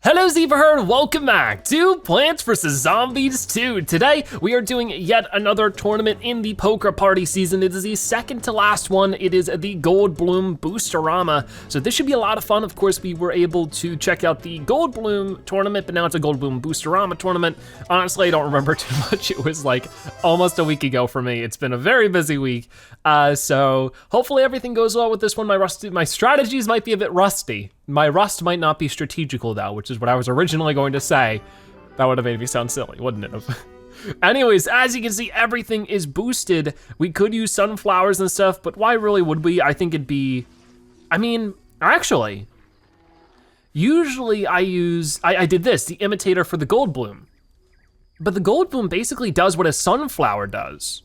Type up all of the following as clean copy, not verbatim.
Hello Zebra Herd, welcome back to Plants vs. Zombies 2. Today, we are doing yet another tournament in the poker party season. It is the second to last one. It is the Gold Bloom Boosterama. So this should be a lot of fun. Of course, we were able to check out the Gold Bloom tournament, but now it's a Gold Bloom Boosterama tournament. Honestly, I don't remember too much. It was like almost a week ago for me. It's been a very busy week. So hopefully everything goes well with this one. My strategies might be a bit rusty. My rust might not be strategical though, which is what I was originally going to say. That would have made me sound silly, wouldn't it have? Anyways, as you can see, everything is boosted. We could use sunflowers and stuff, but why really would we? I think it'd be, actually, usually I did this, the imitator for the Gold Bloom. But the Gold Bloom basically does what a sunflower does.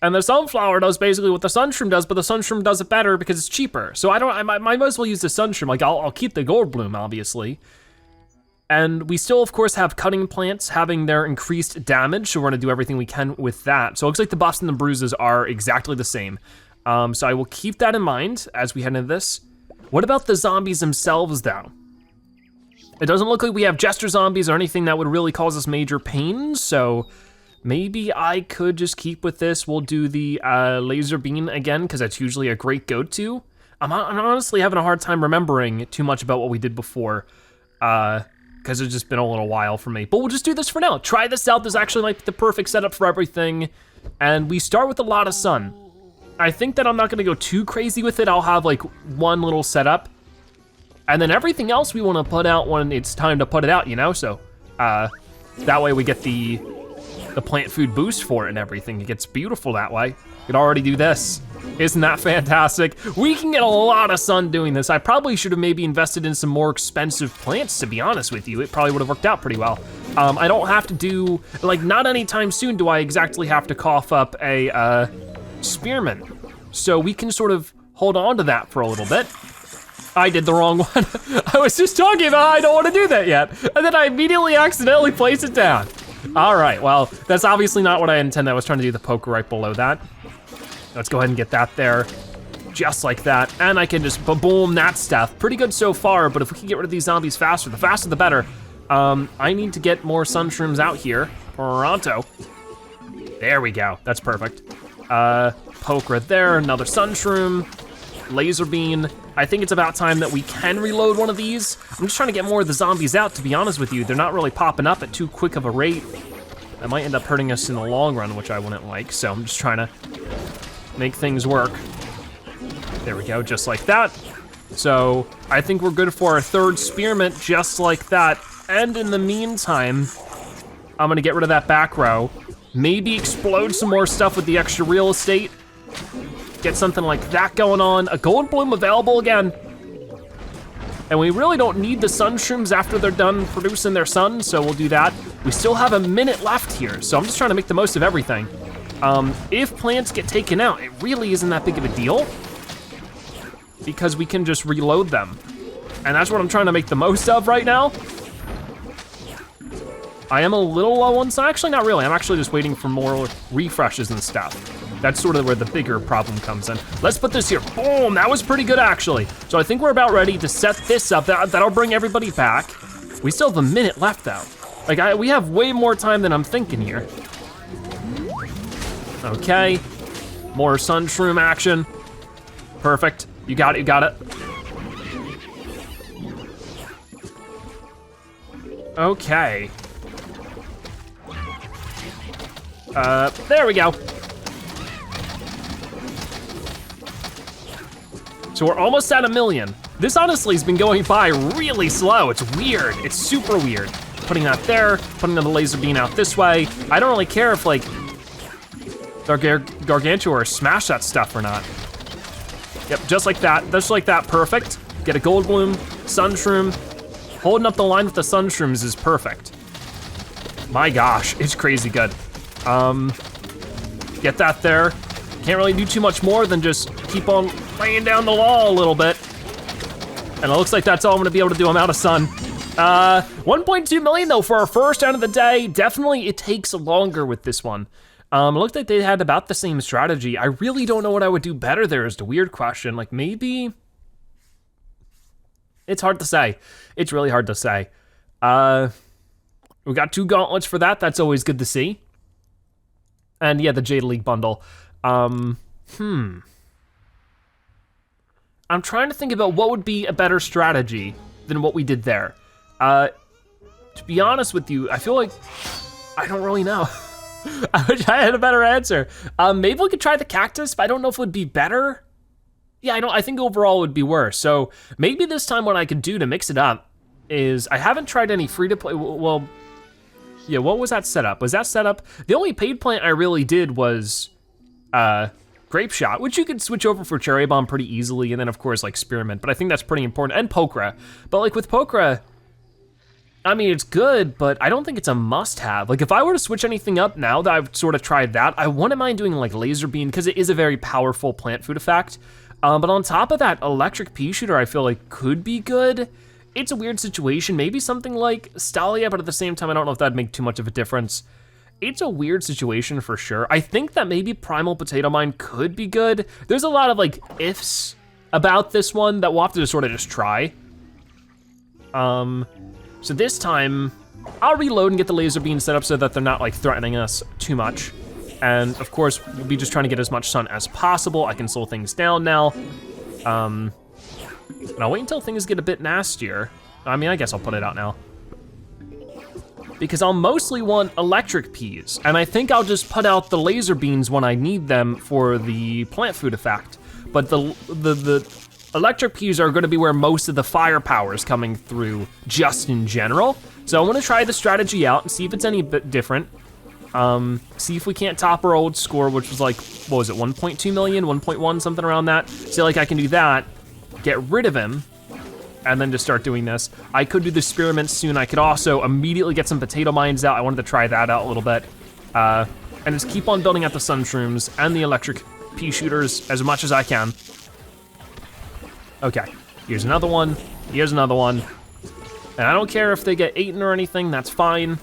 And the sunflower does basically what the sunshroom does, but the sunshroom does it better because it's cheaper. So I might as well use the sunshroom. Like I'll keep the Gold Bloom, obviously. And we still, of course, have cutting plants having their increased damage, so we're gonna do everything we can with that. So it looks like the buffs and the bruises are exactly the same. So I will keep that in mind as we head into this. What about the zombies themselves, though? It doesn't look like we have jester zombies or anything that would really cause us major pain, so maybe I could just keep with this. We'll do the laser beam again, because that's usually a great go-to. I'm honestly having a hard time remembering too much about what we did before, because it's just been a little while for me. But we'll just do this for now. Try this out. This actually might be the perfect setup for everything. And we start with a lot of sun. I think that I'm not gonna go too crazy with it. I'll have like one little setup. And then everything else we wanna put out when it's time to put it out, you know? So that way we get the plant food boost for it and everything. It gets beautiful that way. You could already do this. Isn't that fantastic? We can get a lot of sun doing this. I probably should have maybe invested in some more expensive plants, to be honest with you. It probably would have worked out pretty well. I don't have to do, like not anytime soon do I exactly have to cough up a spearman. So we can sort of hold on to that for a little bit. I did the wrong one. I was just talking about how I don't want to do that yet. And then I immediately accidentally placed it down. All right, well, that's obviously not what I intended. I was trying to do the poker right below that. Let's go ahead and get that there, just like that. And I can just boom that stuff. Pretty good so far, but if we can get rid of these zombies faster the better. I need to get more sunshrooms out here, pronto. There we go, that's perfect. Poke right there, another sunshroom, laser beam. I think it's about time that we can reload one of these. I'm just trying to get more of the zombies out, to be honest with you. They're not really popping up at too quick of a rate. That might end up hurting us in the long run, which I wouldn't like, so I'm just trying to make things work. There we go, just like that. So I think we're good for our third spearmint, just like that. And in the meantime, I'm gonna get rid of that back row. Maybe explode some more stuff with the extra real estate. Get something like that going on. A Gold Bloom available again. And we really don't need the sunshrooms after they're done producing their sun, so we'll do that. We still have a minute left here, so I'm just trying to make the most of everything. If plants get taken out, it really isn't that big of a deal because we can just reload them. And that's what I'm trying to make the most of right now. I am a little low on sun, actually not really. I'm actually just waiting for more refreshes and stuff. That's sort of where the bigger problem comes in. Let's put this here, boom, that was pretty good actually. So I think we're about ready to set this up. That'll bring everybody back. We still have a minute left though. Like we have way more time than I'm thinking here. Okay, more sunshroom action. Perfect, you got it, you got it. Okay. There we go. So we're almost at 1 million. This honestly has been going by really slow. It's weird, it's super weird. Putting that there, putting the laser beam out this way. I don't really care if like, Gargantua smash that stuff or not. Yep, just like that, perfect. Get a Gold Bloom, sunshroom. Holding up the line with the sunshrooms is perfect. My gosh, it's crazy good. Get that there. Can't really do too much more than just keep on laying down the law a little bit. And it looks like that's all I'm gonna be able to do. I'm out of sun. 1.2 million though for our first round of the day. Definitely it takes longer with this one. It looked like they had about the same strategy. I really don't know what I would do better there is the weird question. Like maybe, it's hard to say. It's really hard to say. We got 2 gauntlets for that. That's always good to see. And yeah, the Jade League bundle. I'm trying to think about what would be a better strategy than what we did there. To be honest with you, I feel like I don't really know. I wish I had a better answer. Maybe we could try the cactus, but I don't know if it would be better. Yeah, I think overall it would be worse. So maybe this time what I could do to mix it up is, I haven't tried any free to play, well, yeah, what was that setup? Was that setup? The only paid plant I really did was Grape Shot, which you could switch over for Cherry Bomb pretty easily, and then of course like Spearmint, but I think that's pretty important, and Pokra. But like with Pokra, I mean, it's good, but I don't think it's a must-have. Like if I were to switch anything up now that I've sort of tried that, I wouldn't mind doing like Laser Beam, because it is a very powerful plant food effect. But on top of that, Electric Pea Shooter I feel like could be good. It's a weird situation, maybe something like Stalia, but at the same time, I don't know if that'd make too much of a difference. It's a weird situation for sure. I think that maybe Primal Potato Mine could be good. There's a lot of like ifs about this one that we'll have to sort of just try. So this time, I'll reload and get the laser beam set up so that they're not like threatening us too much. And of course, we'll be just trying to get as much sun as possible. I can slow things down now. And I'll wait until things get a bit nastier. I mean, I guess I'll put it out now. Because I'll mostly want electric peas, and I think I'll just put out the laser beams when I need them for the plant food effect. But the electric peas are gonna be where most of the firepower is coming through just in general. So I wanna try the strategy out and see if it's any bit different. See if we can't top our old score, which was like, what was it, 1.2 million, 1.1, something around that. See, like I can do that, get rid of him, and then just start doing this. I could do the experiments soon. I could also immediately get some potato mines out. I wanted to try that out a little bit. And just keep on building out the sun shrooms and the electric pea shooters as much as I can. Okay, here's another one, here's another one. And I don't care if they get eaten or anything, that's fine.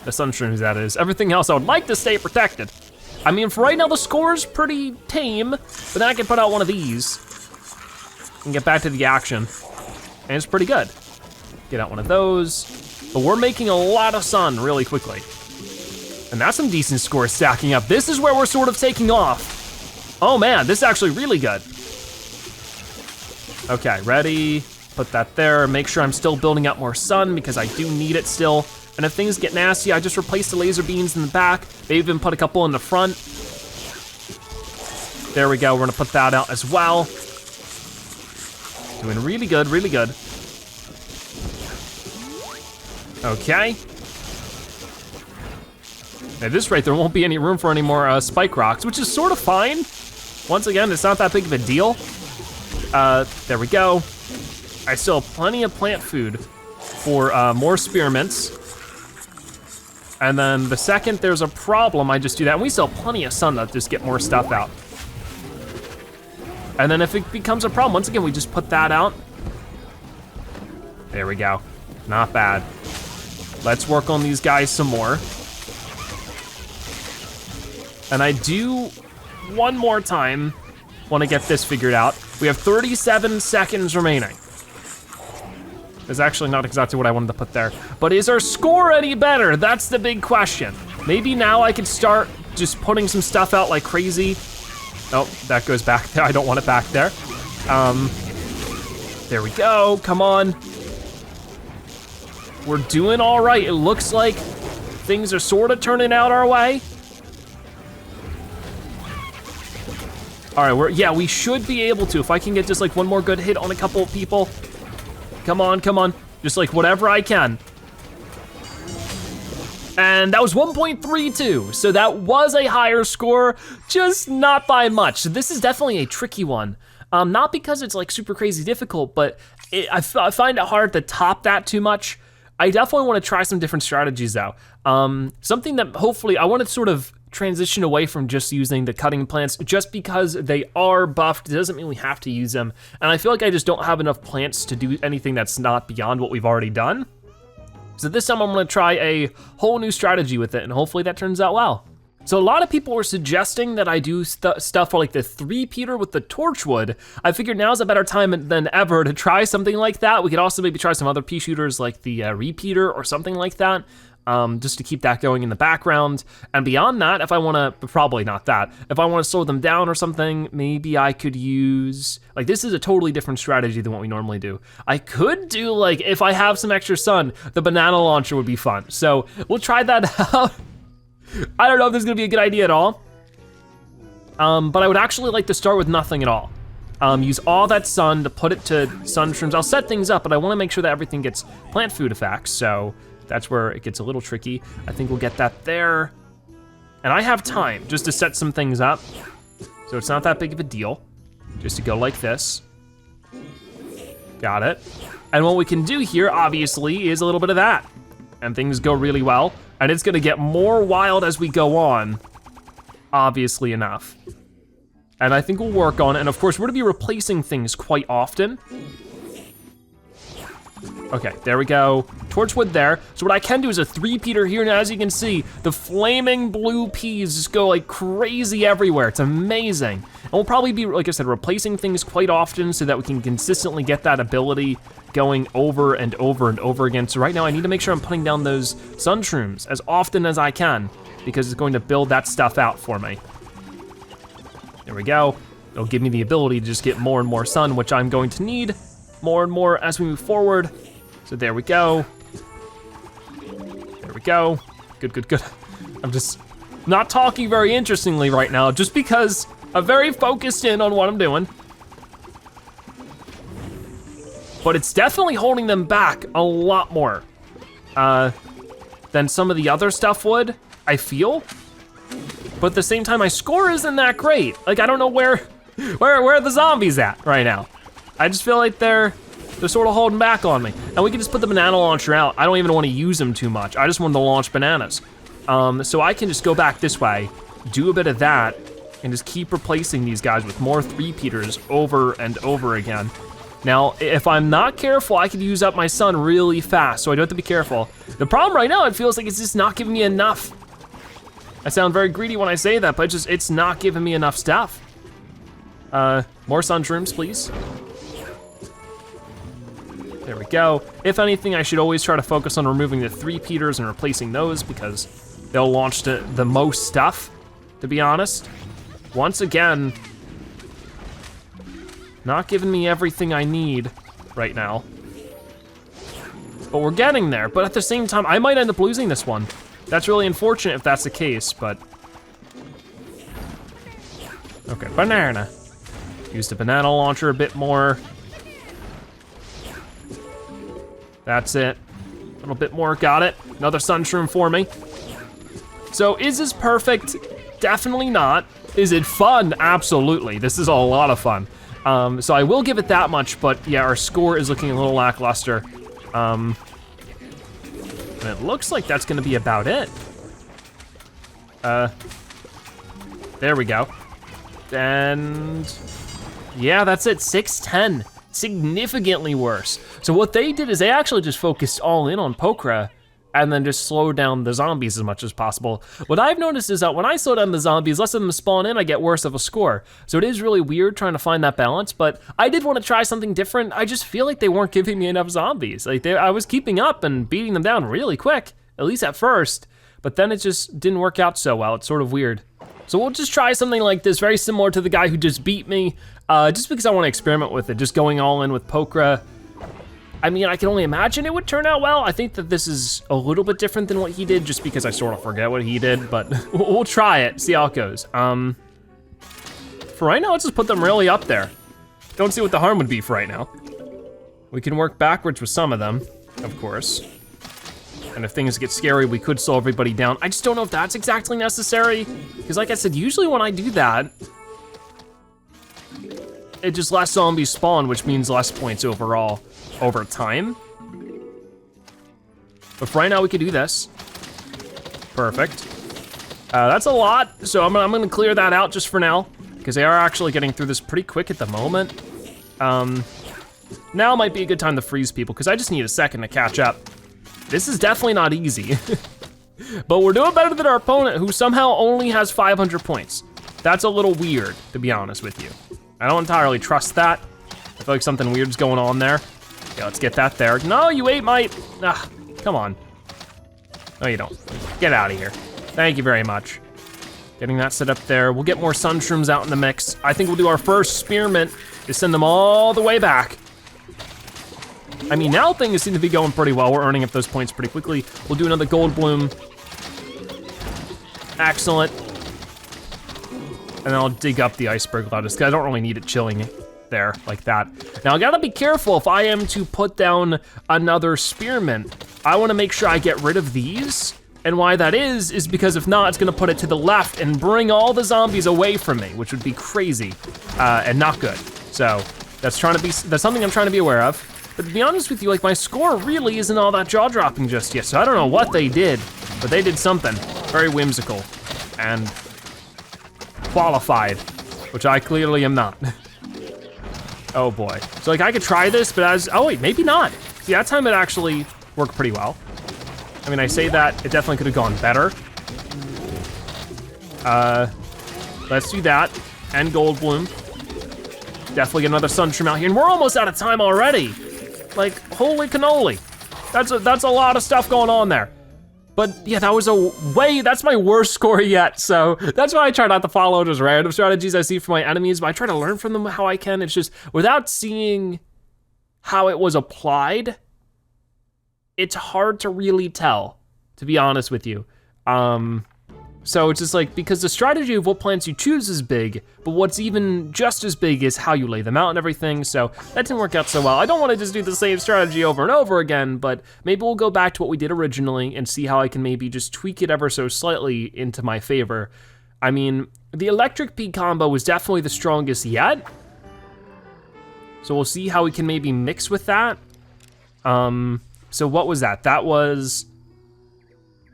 The sun shrooms, that is. Everything else, I would like to stay protected. I mean, for right now, the score's pretty tame, but then I can put out one of these and get back to the action. And it's pretty good. Get out one of those. But we're making a lot of sun really quickly. And that's some decent scores stacking up. This is where we're sort of taking off. Oh man, this is actually really good. Okay, ready, put that there. Make sure I'm still building up more sun because I do need it still. And if things get nasty, I just replace the laser beams in the back. They even put a couple in the front. There we go, we're gonna put that out as well. Doing really good, really good. Okay. At this rate, there won't be any room for any more spike rocks, which is sort of fine. Once again, it's not that big of a deal. There we go. I still have plenty of plant food for more spearmints. And then the second there's a problem, I just do that. And we still have plenty of sun to just get more stuff out. And then if it becomes a problem, once again, we just put that out. There we go, not bad. Let's work on these guys some more. And I do, one more time, wanna get this figured out. We have 37 seconds remaining. That's actually not exactly what I wanted to put there. But is our score any better? That's the big question. Maybe now I could start just putting some stuff out like crazy. Oh, that goes back there. I don't want it back there. There we go, come on. We're doing all right. It looks like things are sort of turning out our way. All right, we should be able to. If I can get just like one more good hit on a couple of people. Come on, come on. Just like whatever I can. And that was 1.32, so that was a higher score, just not by much. So this is definitely a tricky one. Not because it's like super crazy difficult, but I find it hard to top that too much. I definitely wanna try some different strategies though. Something that hopefully, I wanna sort of transition away from just using the cutting plants. Just because they are buffed, it doesn't mean we have to use them. And I feel like I just don't have enough plants to do anything that's not beyond what we've already done. So this time I'm gonna try a whole new strategy with it, and hopefully that turns out well. So a lot of people were suggesting that I do stuff like the 3-peater with the torchwood. I figured now's a better time than ever to try something like that. We could also maybe try some other pea shooters like the repeater or something like that, just to keep that going in the background. And beyond that, if I wanna, probably not that, if I wanna slow them down or something, maybe I could use, like this is a totally different strategy than what we normally do. I could do like, if I have some extra sun, the banana launcher would be fun. So we'll try that out. I don't know if this is gonna be a good idea at all, but I would actually like to start with nothing at all. Use all that sun to put it to sun shrooms. I'll set things up, but I wanna make sure that everything gets plant food effects, so that's where it gets a little tricky. I think we'll get that there. And I have time just to set some things up, so it's not that big of a deal, just to go like this. Got it. And what we can do here, obviously, is a little bit of that, and things go really well. And it's gonna get more wild as we go on, obviously enough. And I think we'll work on it, and of course, we're gonna be replacing things quite often. Okay, there we go, torchwood there. So what I can do is a 3-peater here, and as you can see, the flaming blue peas just go like crazy everywhere. It's amazing. And we'll probably be, like I said, replacing things quite often so that we can consistently get that ability going over and over and over again. So right now I need to make sure I'm putting down those sun shrooms as often as I can, because it's going to build that stuff out for me. There we go. It'll give me the ability to just get more and more sun, which I'm going to need more and more as we move forward. So there we go. There we go. Good, good, good. I'm just not talking very interestingly right now, just because I'm very focused in on what I'm doing. But it's definitely holding them back a lot more than some of the other stuff would, I feel. But at the same time, my score isn't that great. Like, I don't know where are the zombies at right now. I just feel like they're sort of holding back on me. And we can just put the banana launcher out. I don't even want to use them too much. I just wanted to launch bananas. So I can just go back this way, do a bit of that, and just keep replacing these guys with more 3-peaters over and over again. Now, if I'm not careful, I could use up my sun really fast, so I do have to be careful. The problem right now, it feels like it's just not giving me enough. I sound very greedy when I say that, but it's not giving me enough stuff. More sun shrooms, please. There we go. If anything, I should always try to focus on removing the 3-peaters and replacing those, because they'll launch the most stuff, to be honest. Once again, not giving me everything I need right now. But we're getting there, but at the same time, I might end up losing this one. That's really unfortunate if that's the case, but. Okay, banana. Use the banana launcher a bit more. That's it. A little bit more, got it. Another sun shroom for me. So is this perfect? Definitely not. Is it fun? Absolutely. This is a lot of fun. So I will give it that much, but yeah, our score is looking a little lackluster. And it looks like that's gonna be about it. There we go. And yeah, that's it, 610. Significantly worse. So what they did is they actually just focused all in on Pokra and then just slowed down the zombies as much as possible. What I've noticed is that when I slow down the zombies, less of them spawn in, I get worse of a score. So it is really weird trying to find that balance, but I did want to try something different. I just feel like they weren't giving me enough zombies. Like I was keeping up and beating them down really quick, at least at first, but then it just didn't work out so well. It's sort of weird. So we'll just try something like this, very similar to the guy who just beat me, just because I want to experiment with it, just going all in with Pokra. I mean, I can only imagine it would turn out well. I think that this is a little bit different than what he did, just because I sort of forget what he did, but we'll try it, see how it goes. For right now, let's just put them really up there. Don't see what the harm would be for right now. We can work backwards with some of them, of course. And if things get scary, we could slow everybody down. I just don't know if that's exactly necessary, because like I said, usually when I do that, it just less zombies spawn, which means less points overall over time. But for right now, we could do this. Perfect. That's a lot, so I'm gonna clear that out just for now, because they are actually getting through this pretty quick at the moment. Now might be a good time to freeze people, because I just need a second to catch up. This is definitely not easy. But we're doing better than our opponent, who somehow only has 500 points. That's a little weird, to be honest with you. I don't entirely trust that. I feel like something weird's going on there. Yeah, let's get that there. No, you ate my, come on. No, you don't. Get out of here. Thank you very much. Getting that set up there. We'll get more sunshrooms out in the mix. I think we'll do our first spearmint to send them all the way back. I mean, now things seem to be going pretty well. We're earning up those points pretty quickly. We'll do another gold bloom. Excellent. And then I'll dig up the iceberg lettuce, because I don't really need it chilling there like that. Now I gotta be careful if I am to put down another spearmint. I wanna make sure I get rid of these. And why that is because if not, it's gonna put it to the left and bring all the zombies away from me, which would be crazy and not good. So that's something I'm trying to be aware of. But to be honest with you, like, my score really isn't all that jaw-dropping just yet, so I don't know what they did, but they did something very whimsical and qualified, which I clearly am not. Oh boy. So like I could try this, but oh wait, maybe not. See, that time it actually worked pretty well. I mean, I say that, it definitely could have gone better. Let's do that, and gold bloom. Definitely get another sunshroom out here, and we're almost out of time already. Like, holy cannoli. That's a lot of stuff going on there. But yeah, that's my worst score yet, so that's why I try not to follow just random strategies I see from my enemies, but I try to learn from them how I can. It's just, without seeing how it was applied, it's hard to really tell, to be honest with you. So it's just like, because the strategy of what plants you choose is big, but what's even just as big is how you lay them out and everything, so that didn't work out so well. I don't wanna just do the same strategy over and over again, but maybe we'll go back to what we did originally and see how I can maybe just tweak it ever so slightly into my favor. I mean, the electric pea combo was definitely the strongest yet, so we'll see how we can maybe mix with that. So what was that? That was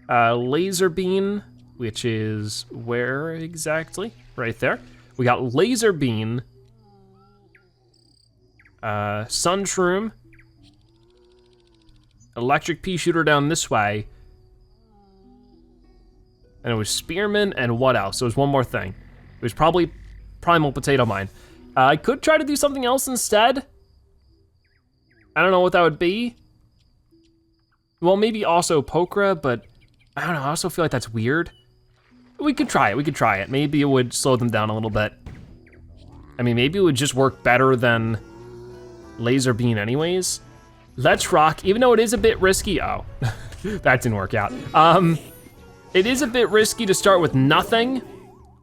laser bean, which is where exactly? Right there. We got laser bean, sunshroom, electric pea shooter down this way, and it was spearmint and what else? There was one more thing. It was probably primal potato mine. I could try to do something else instead. I don't know what that would be. Well, maybe also pokra, but I don't know, I also feel like that's weird. We could try it, Maybe it would slow them down a little bit. I mean, maybe it would just work better than laser bean anyways. Let's rock, even though it is a bit risky. Oh, that didn't work out. It is a bit risky to start with nothing.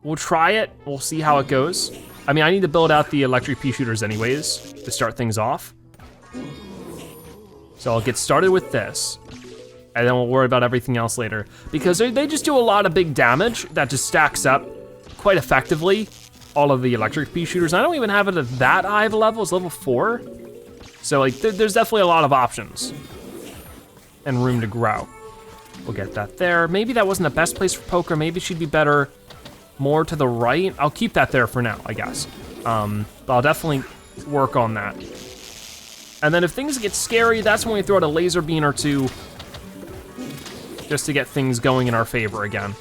We'll try it, we'll see how it goes. I mean, I need to build out the electric pea shooters anyways to start things off. So I'll get started with this, and then we'll worry about everything else later, because they just do a lot of big damage that just stacks up quite effectively, all of the electric pea shooters. I don't even have it at that high of a level, it's level 4. So like, there's definitely a lot of options and room to grow. We'll get that there. Maybe that wasn't the best place for poker, maybe she'd be better more to the right. I'll keep that there for now, I guess. But I'll definitely work on that. And then if things get scary, that's when we throw out a laser bean or two, just to get things going in our favor again.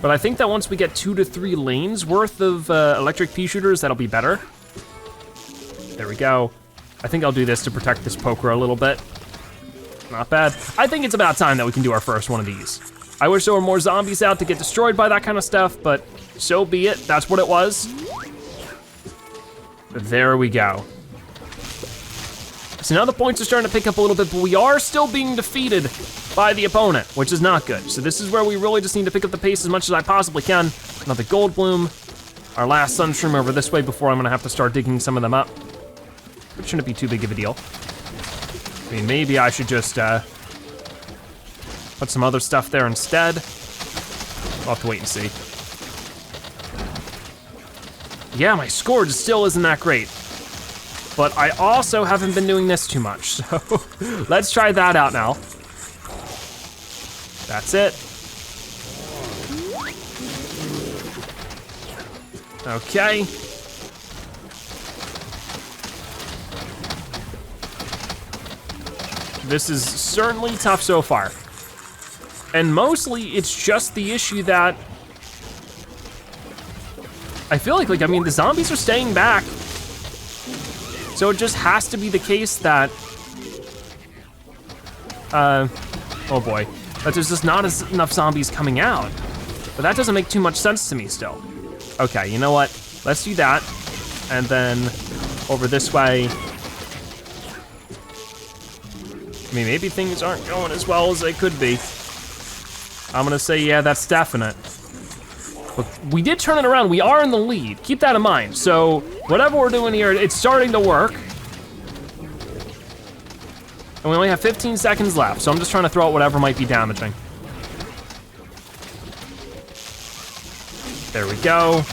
But I think that once we get 2 to 3 lanes worth of electric pea shooters, that'll be better. There we go. I think I'll do this to protect this poker a little bit. Not bad. I think it's about time that we can do our first one of these. I wish there were more zombies out to get destroyed by that kind of stuff, but so be it, that's what it was. There we go. So now the points are starting to pick up a little bit, but we are still being defeated by the opponent, which is not good. So this is where we really just need to pick up the pace as much as I possibly can. Another gold bloom, our last sunshroom over this way before I'm gonna have to start digging some of them up. Which shouldn't be too big of a deal. I mean, maybe I should just put some other stuff there instead. I'll have to wait and see. Yeah, my score just still isn't that great. But I also haven't been doing this too much, so let's try that out now. That's it. Okay. This is certainly tough so far. And mostly it's just the issue that I feel like I mean, the zombies are staying back. So it just has to be the case that, oh boy, that there's just not enough zombies coming out. But that doesn't make too much sense to me still. Okay, you know what? Let's do that. And then over this way. I mean, maybe things aren't going as well as they could be. I'm gonna say, yeah, that's definite. But we did turn it around. We are in the lead. Keep that in mind. So whatever we're doing here, it's starting to work. And we only have 15 seconds left, so I'm just trying to throw out whatever might be damaging. There we go.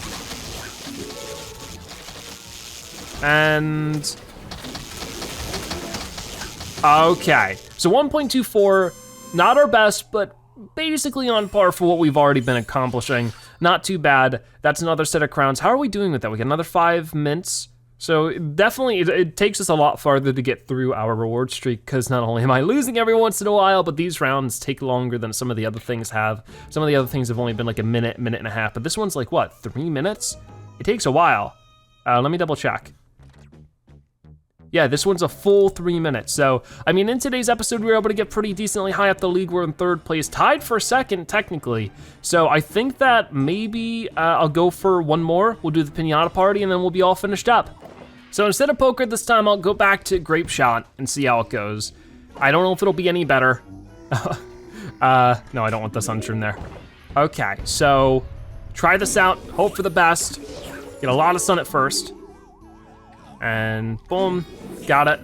And, okay. So 1.24, not our best, but basically on par for what we've already been accomplishing. Not too bad. That's another set of crowns. How are we doing with that? We got another 5 mints. So definitely, it takes us a lot farther to get through our reward streak, because not only am I losing every once in a while, but these rounds take longer than some of the other things have. Some of the other things have only been like a minute, minute and a half, but this one's like what, 3 minutes? It takes a while. Let me double check. Yeah, this one's a full 3 minutes. So, I mean, in today's episode, we were able to get pretty decently high up the league. We're in 3rd place, tied for 2nd, technically. So I think that maybe I'll go for one more. We'll do the Pinata party and then we'll be all finished up. So instead of poker this time, I'll go back to grape shot and see how it goes. I don't know if it'll be any better. No, I don't want the sunshine there. Okay, so try this out, hope for the best. Get a lot of sun at first. And boom, got it.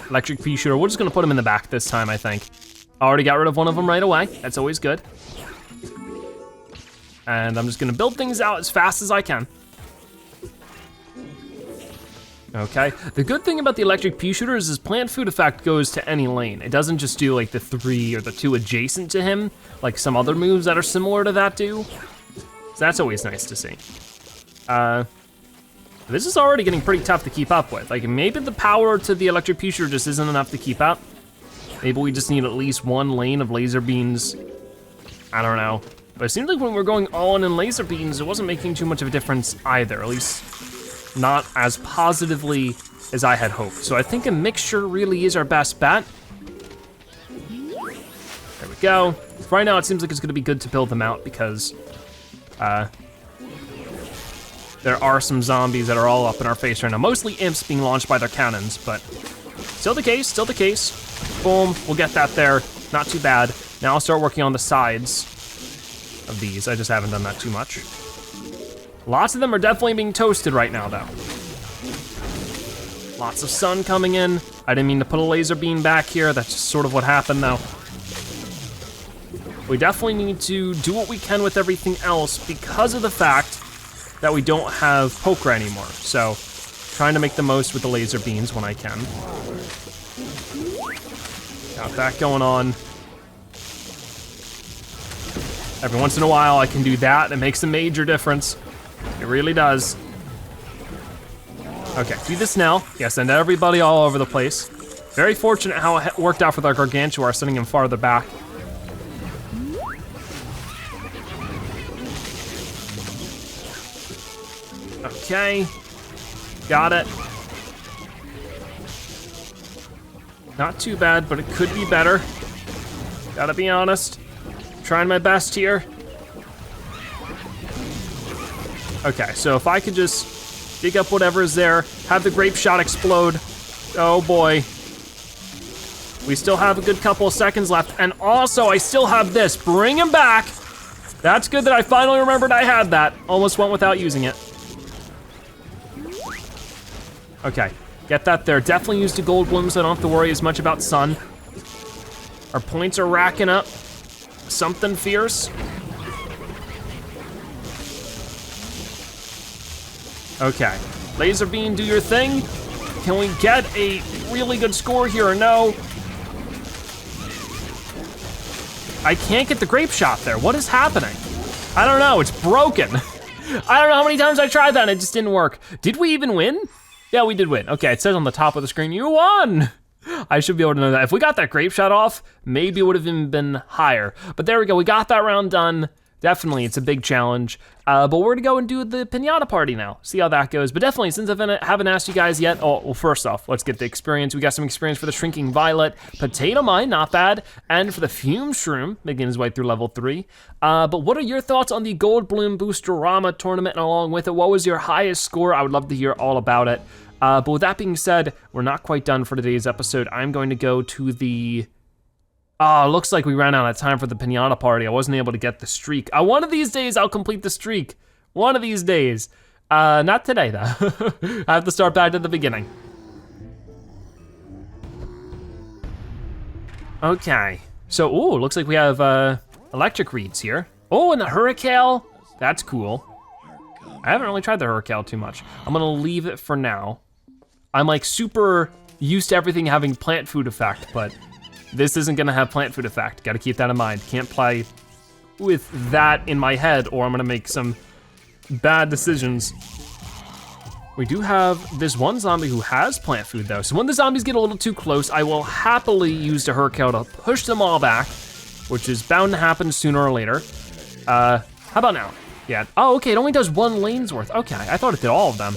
Electric pea shooter, we're just gonna put him in the back this time, I think. Already got rid of one of them right away, that's always good. And I'm just gonna build things out as fast as I can. Okay, the good thing about the electric pea shooter is his plant food effect goes to any lane. It doesn't just do like the 3 or the 2 adjacent to him, like some other moves that are similar to that do. So that's always nice to see. This is already getting pretty tough to keep up with. Like maybe the power to the electric pea shooter just isn't enough to keep up. Maybe we just need at least 1 lane of laser beams. I don't know. But it seems like when we're going all in laser beams, it wasn't making too much of a difference either, at least not as positively as I had hoped. So I think a mixture really is our best bet. There we go. For right now, it seems like it's gonna be good to build them out because there are some zombies that are all up in our face right now. Mostly imps being launched by their cannons, but still the case, still the case. Boom, we'll get that there, not too bad. Now I'll start working on the sides of these. I just haven't done that too much. Lots of them are definitely being toasted right now though. Lots of sun coming in. I didn't mean to put a laser beam back here. That's just sort of what happened though. We definitely need to do what we can with everything else because of the fact that we don't have poker anymore. So trying to make the most with the laser beams when I can. Got that going on. Every once in a while I can do that. It makes a major difference. It really does. Okay, do this now. Yeah, send everybody all over the place. Very fortunate how it worked out with our Gargantuar, sending him farther back. Okay, got it. Not too bad, but it could be better. Gotta be honest. Trying my best here. Okay, so if I could just dig up whatever is there, have the grape shot explode. Oh boy. We still have a good couple of seconds left, and also I still have this. Bring him back. That's good that I finally remembered I had that. Almost went without using it. Okay, get that there. Definitely used a gold bloom so I don't have to worry as much about sun. Our points are racking up. Something fierce. Okay, laser beam, do your thing. Can we get a really good score here or no? I can't get the grape shot there. What is happening? I don't know, it's broken. I don't know how many times I tried that and it just didn't work. Did we even win? Yeah, we did win. Okay, it says on the top of the screen, you won. I should be able to know that. If we got that grape shot off, maybe it would have even been higher. But there we go, we got that round done. Definitely, it's a big challenge. But we're gonna go and do the Pinata party now, see how that goes. But definitely, since I haven't asked you guys yet, oh, well, first off, let's get the experience. We got some experience for the Shrinking Violet, Potato Mine, not bad, and for the Fume Shroom, making his way through level 3. But what are your thoughts on the Gold Bloom Boosterama tournament, and along with it, what was your highest score? I would love to hear all about it. But with that being said, we're not quite done for today's episode. I'm going to go to the, looks like we ran out of time for the Pinata party. I wasn't able to get the streak. One of these days I'll complete the streak. One of these days. Not today though. I have to start back at the beginning. Okay, so looks like we have electric reeds here. Oh, and the Hurricane, that's cool. I haven't really tried the Hurricane too much. I'm gonna leave it for now. I'm like super used to everything having plant food effect, but this isn't gonna have plant food effect. Gotta keep that in mind. Can't play with that in my head or I'm gonna make some bad decisions. We do have this one zombie who has plant food though. So when the zombies get a little too close, I will happily use the Hurricane to push them all back, which is bound to happen sooner or later. How about now? Yeah, oh, okay, it only does 1 lane's worth. Okay, I thought it did all of them.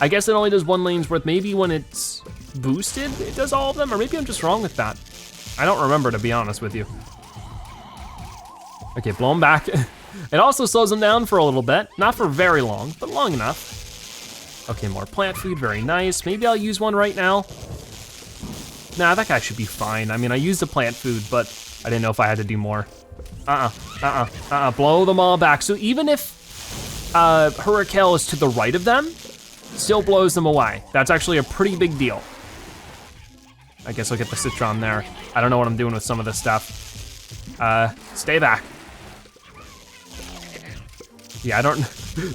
I guess it only does 1 lane's worth. Maybe when it's boosted, it does all of them, or maybe I'm just wrong with that. I don't remember, to be honest with you. Okay, blow them back. It also slows them down for a little bit. Not for very long, but long enough. Okay, more plant food, very nice. Maybe I'll use one right now. Nah, that guy should be fine. I mean, I used the plant food, but I didn't know if I had to do more. Blow them all back. So even if Hurricane is to the right of them, still blows them away. That's actually a pretty big deal. I guess I'll get the Citron there. I don't know what I'm doing with some of this stuff. Stay back. Yeah, I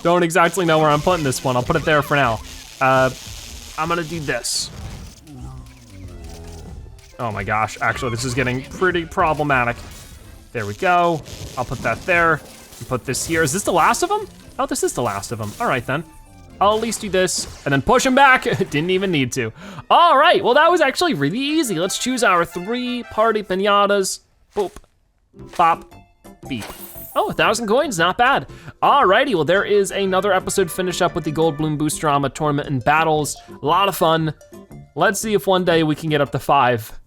don't exactly know where I'm putting this one. I'll put it there for now. I'm gonna do this. Oh my gosh, actually this is getting pretty problematic. There we go. I'll put that there and put this here. Is this the last of them? Oh, this is the last of them. All right then. I'll at least do this and then push him back. Didn't even need to. All right, well that was actually really easy. Let's choose our 3 party pinatas. Boop, bop, beep. Oh, 1,000 coins, not bad. Alrighty, well there is another episode finished up with the Gold Bloom Boosterama tournament and battles. A lot of fun. Let's see if one day we can get up to 5.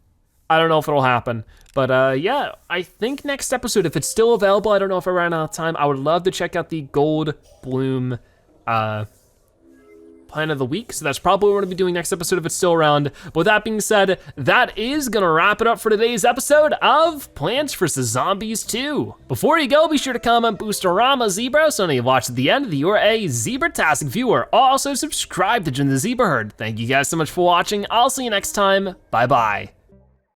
I don't know if it'll happen. But yeah, I think next episode, if it's still available, I don't know if I ran out of time, I would love to check out the Gold Bloom Plan of the Week. So that's probably what we're gonna be doing next episode if it's still around. But with that being said, that is gonna wrap it up for today's episode of Plants vs. Zombies 2. Before you go, be sure to comment Boosterama Zebra so now you've watched to the end, you're a Zebra-tastic viewer. Also subscribe to join the Zebra Herd. Thank you guys so much for watching. I'll see you next time. Bye-bye.